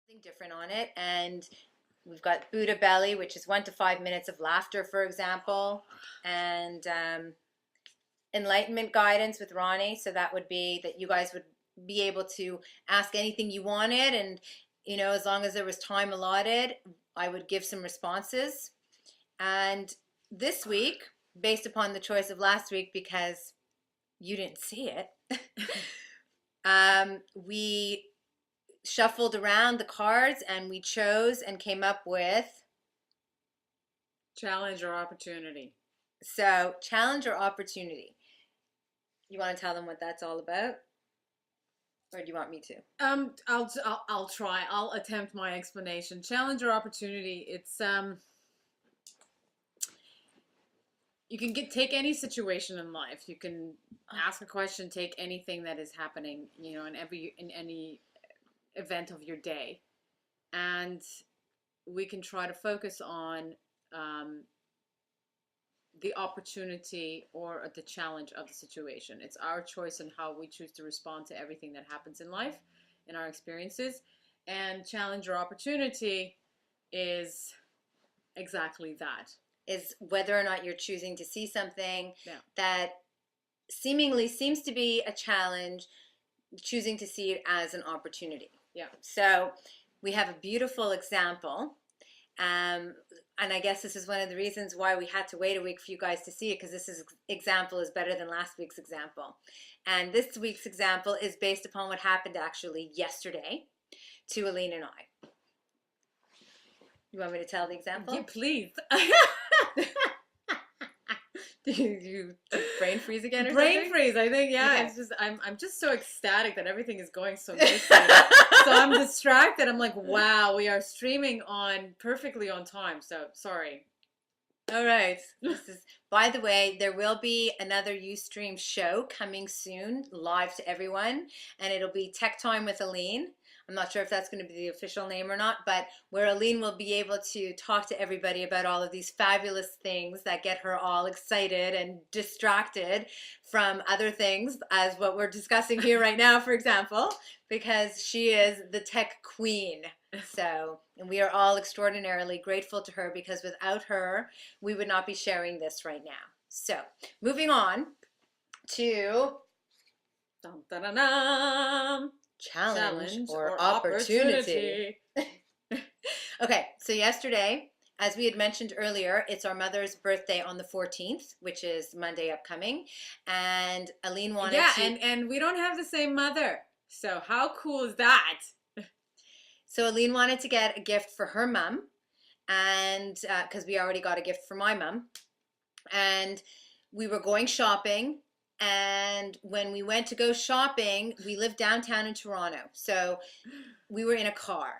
Something different on it, and we've got Buddha belly, which is 1 to 5 minutes of laughter, for example, and enlightenment guidance with Ronnie. So that would be that you guys would be able to ask anything you wanted, and as long as there was time allotted, I would give some responses. And this week, based upon the choice of last week, because you didn't see it, we shuffled around the cards and we chose and came up with challenge or opportunity. So challenge or opportunity. You want to tell them what that's all about, or do you want me to? I'll try. I'll attempt my explanation. Challenge or opportunity. It's you can take any situation in life. You can ask a question, take anything that is happening, in any event of your day, and we can try to focus on the opportunity or the challenge of the situation. It's our choice in how we choose to respond to everything that happens in life, in our experiences. And challenge or opportunity is exactly that. Is whether or not you're choosing to see something that seemingly seems to be a challenge, choosing to see it as an opportunity. Yeah. So we have a beautiful example. And I guess this is one of the reasons why we had to wait a week for you guys to see it, because example is better than last week's example. And this week's example is based upon what happened actually yesterday to Aline and I. You want me to tell the example? Yeah, please. you brain freeze again or brain something? freeze, I think, yeah. Okay. It's just I'm just so ecstatic that everything is going so nicely. So I'm distracted. I'm like, wow, we are streaming on perfectly on time. So sorry. All right. By the way, there will be another Ustream show coming soon, live to everyone, and it'll be Tech Time with Aline. I'm not sure if that's going to be the official name or not, but where Aline will be able to talk to everybody about all of these fabulous things that get her all excited and distracted from other things, as what we're discussing here right now, for example, because she is the tech queen. So, and we are all extraordinarily grateful to her, because without her, we would not be sharing this right now. So, moving on to dun, dun, dun, dun. Challenge or opportunity. Okay, so yesterday, as we had mentioned earlier, it's our mother's birthday on the 14th, which is Monday upcoming, and Aline wanted to... and we don't have the same mother, so how cool is that? So Aline wanted to get a gift for her mom, and because we already got a gift for my mom, and we were going shopping. And when we went to go shopping, we live downtown in Toronto, so we were in a car.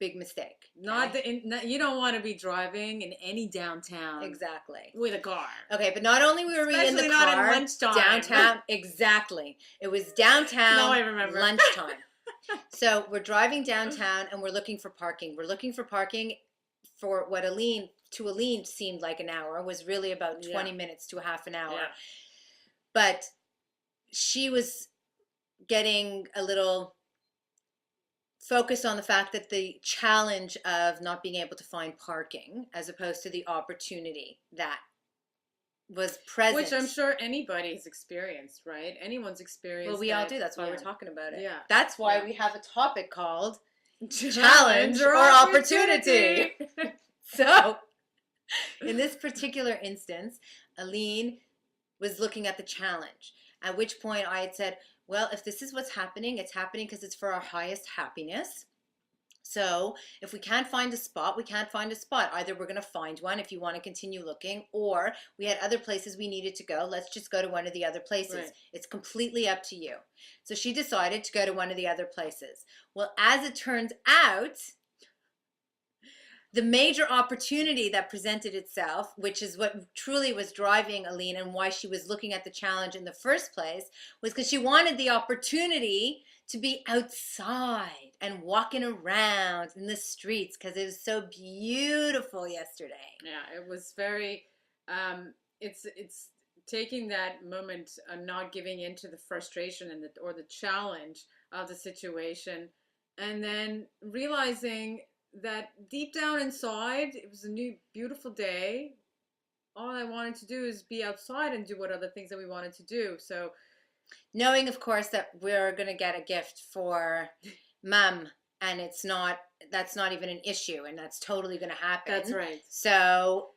Big mistake. You don't want to be driving in any downtown. Exactly. With a car. Okay, but not only were we in the car, not at lunchtime. Downtown. Exactly. It was downtown. No, I remember. Lunchtime. So we're driving downtown and we're looking for parking. We're looking for parking for what to Aline seemed like an hour, was really about 20 minutes to a half an hour. Yeah. But she was getting a little focused on the fact that the challenge of not being able to find parking, as opposed to the opportunity that was present. Which I'm sure anybody's experienced, right? Anyone's experienced. Well, we all do. That's why we're talking about it. Yeah. That's why we have a topic called Challenge or Opportunity. So, in this particular instance, Aline was looking at the challenge, at which point I had said, well, if this is what's happening, it's happening because it's for our highest happiness. So if we can't find a spot, we can't find a spot. Either we're going to find one if you want to continue looking, or we had other places we needed to go. Let's just go to one of the other places. Right. It's completely up to you. So she decided to go to one of the other places. Well, as it turns out, the major opportunity that presented itself, which is what truly was driving Aline and why she was looking at the challenge in the first place, was because she wanted the opportunity to be outside and walking around in the streets, because it was so beautiful yesterday. Yeah, it was very, it's taking that moment and not giving in to the frustration or the challenge of the situation, and then realizing that deep down inside, it was a new, beautiful day. All I wanted to do is be outside and do what other things that we wanted to do. So, knowing, of course, that we're going to get a gift for mom, and that's not even an issue, and that's totally going to happen. that's right. So,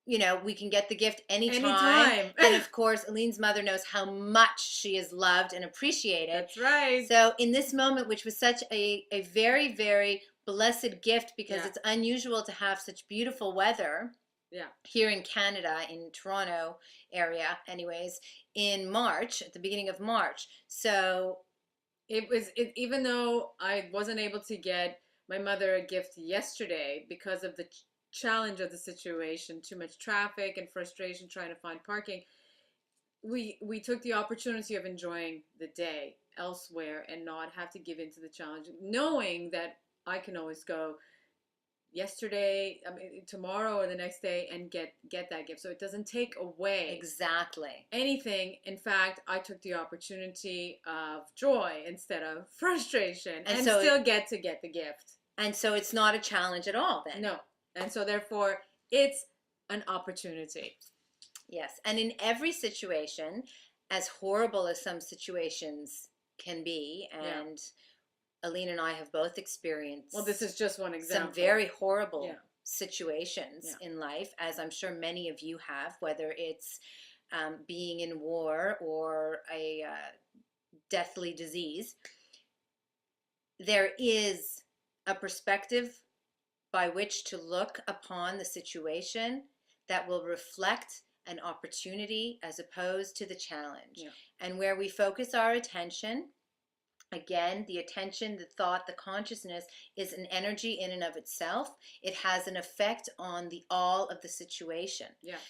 we can get the gift anytime. And of course, Aline's mother knows how much she is loved and appreciated. That's right. So in this moment, which was such a very, very blessed gift, because it's unusual to have such beautiful weather here in Canada, in Toronto area anyways, in March, at the beginning of March. So even though I wasn't able to get my mother a gift yesterday because of the challenge of the situation, too much traffic and frustration trying to find parking, we took the opportunity of enjoying the day elsewhere and not have to give in to the challenge, knowing that I can always go yesterday, tomorrow or the next day, and get that gift. So it doesn't take away exactly anything. In fact, I took the opportunity of joy instead of frustration, and so still get the gift. And so it's not a challenge at all then. No. And so therefore, it's an opportunity. Yes. And in every situation, as horrible as some situations can be, and Aline and I have both experienced, well, this is just one example, some very horrible situations in life, as I'm sure many of you have, whether it's being in war or a deathly disease. There is a perspective by which to look upon the situation that will reflect an opportunity as opposed to the challenge. And where we focus our attention, again, the attention, the thought, the consciousness is an energy in and of itself. It has an effect on the all of the situation.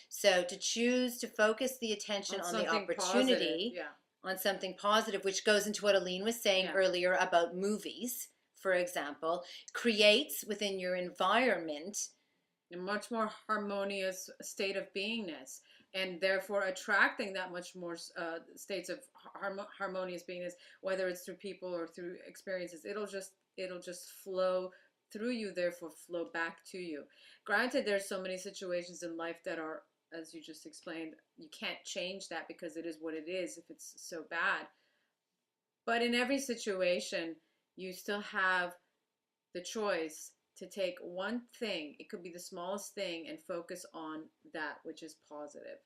So to choose to focus the attention on the opportunity, on something positive, which goes into what Aline was saying earlier about movies, for example, creates within your environment a much more harmonious state of beingness, and therefore attracting that much more states of harmonious beingness, whether it's through people or through experiences. It'll just flow through you, therefore flow back to you. Granted, there's so many situations in life that are, as you just explained, you can't change that because it is what it is if it's so bad. But in every situation, you still have the choice to take one thing, it could be the smallest thing, and focus on that which is positive.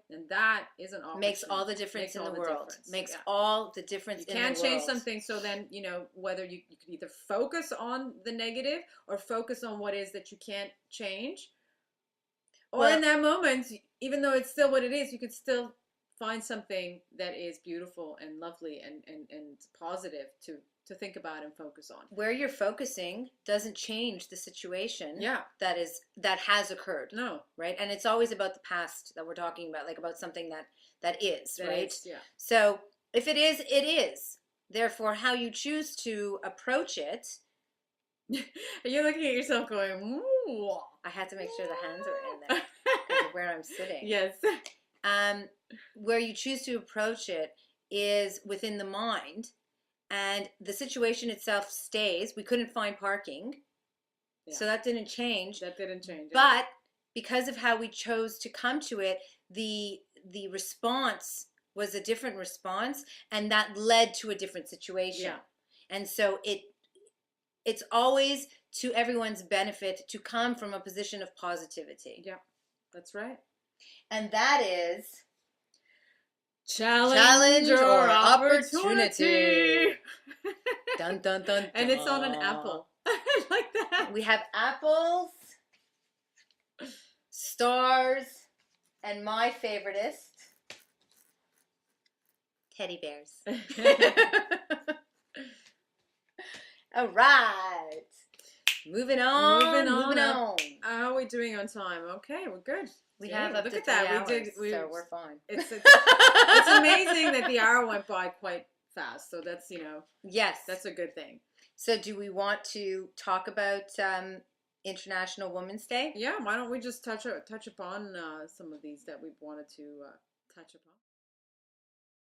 And that is an opportunity. Makes all the difference in the world. Makes all the difference in the world. You can't change something, so then, whether you could either focus on the negative or focus on what is that you can't change. Or in that moment, even though it's still what it is, you could still find something that is beautiful and lovely and positive to think about and focus on. Where you're focusing doesn't change the situation that has occurred. No. Right? And it's always about the past that we're talking about, like about something that is, right? Is, So if it is, it is. Therefore, how you choose to approach it. You're looking at yourself going, ooh. I had to make sure the hands are in there because of where I'm sitting. Yes. Where you choose to approach it is within the mind. And the situation itself stays. We couldn't find parking. So that didn't change. But because of how we chose to come to it, the response was a different response, and that led to a different situation. And so it's always to everyone's benefit to come from a position of positivity. That's right. And that is Challenge or opportunity. Dun, dun, dun, dun. And it's on an apple. I like that. We have apples, stars, and my favoritist, teddy bears. All right. Moving on. How are we doing on time? Okay, we're good. We have up look to at that. 3 hours, So we're fine. It's amazing that the hour went by quite fast. So that's yes, that's a good thing. So do we want to talk about International Women's Day? Yeah. Why don't we just touch upon some of these that we wanted to touch upon?